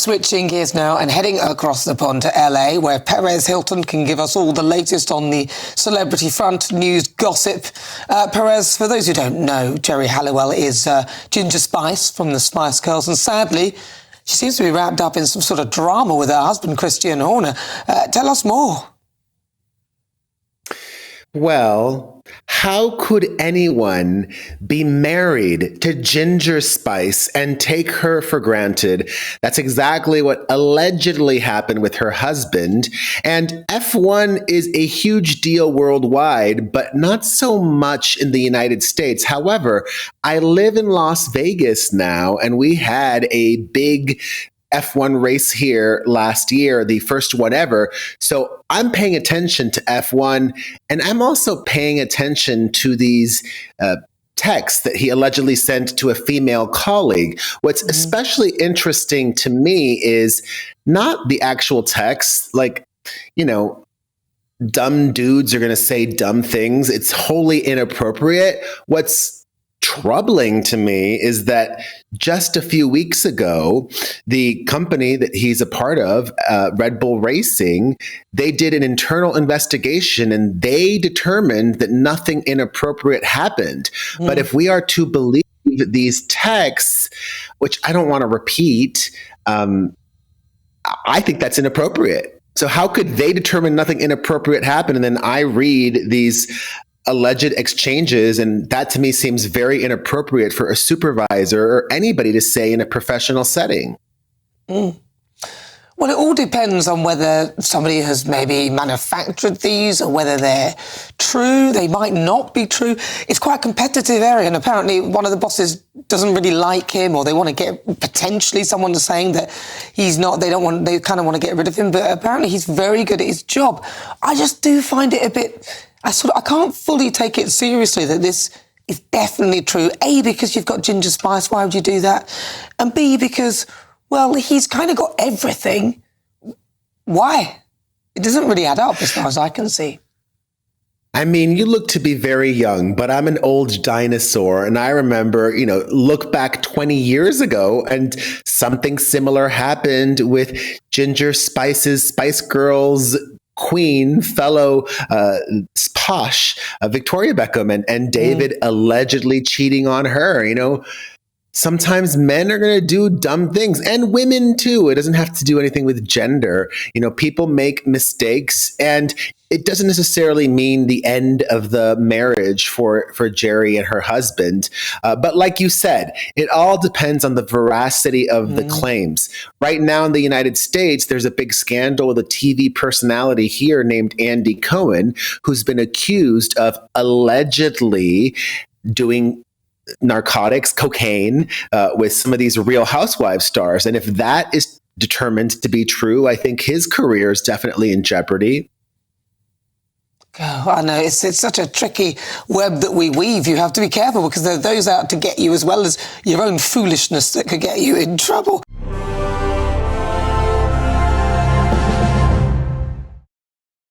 Switching gears now and heading across the pond to LA, where Perez Hilton can give us all the latest on the celebrity front news gossip. Perez, for those who don't know, Geri Halliwell is Ginger Spice from the Spice Girls, and sadly, she seems to be wrapped up in some sort of drama with her husband, Christian Horner. Tell us more. Well, how could anyone be married to Ginger Spice and take her for granted? That's exactly what allegedly happened with her husband. And F1 is a huge deal worldwide, but not so much in the United States. However, I live in Las Vegas now, and we had a big F1 race here last year, the first one ever. So I'm paying attention to F1, and I'm also paying attention to these texts that he allegedly sent to a female colleague. What's especially interesting to me is not the actual text, like, you know, dumb dudes are going to say dumb things. It's wholly inappropriate. What's troubling to me is that just a few weeks ago, the company that he's a part of, Red Bull Racing, they did an internal investigation and they determined that nothing inappropriate happened. But if we are to believe these texts, which I don't want to repeat, I think that's inappropriate. So how could they determine nothing inappropriate happened, and then I read these alleged exchanges, and that to me seems very inappropriate for a supervisor or anybody to say in a professional setting. Well, it all depends on whether somebody has maybe manufactured these or whether they're true. They might not be true. It's quite a competitive area, and apparently one of the bosses doesn't really like him, or they want to get potentially someone saying that he's not, they kind of want to get rid of him, but apparently he's very good at his job. I just do find it a bit, I can't fully take it seriously that this is definitely true. A, because you've got Ginger Spice, why would you do that? And B, because, well, he's kind of got everything. Why? It doesn't really add up as far as I can see. I mean, you look to be very young, but I'm an old dinosaur. And I remember, look back 20 years ago and something similar happened with Ginger Spice's Spice Girls queen, fellow posh Victoria Beckham, and David allegedly cheating on her. Sometimes men are going to do dumb things, and women too. It doesn't have to do anything with gender. People make mistakes, and it doesn't necessarily mean the end of the marriage for Geri and her husband. But like you said, it all depends on the veracity of the claims. Right now in the United States, there's a big scandal with a TV personality here named Andy Cohen, who's been accused of allegedly doing narcotics, cocaine, with some of these Real Housewives stars. And if that is determined to be true, I think his career is definitely in jeopardy. Oh, I know, it's such a tricky web that we weave. You have to be careful because there are those out to get you as well as your own foolishness that could get you in trouble.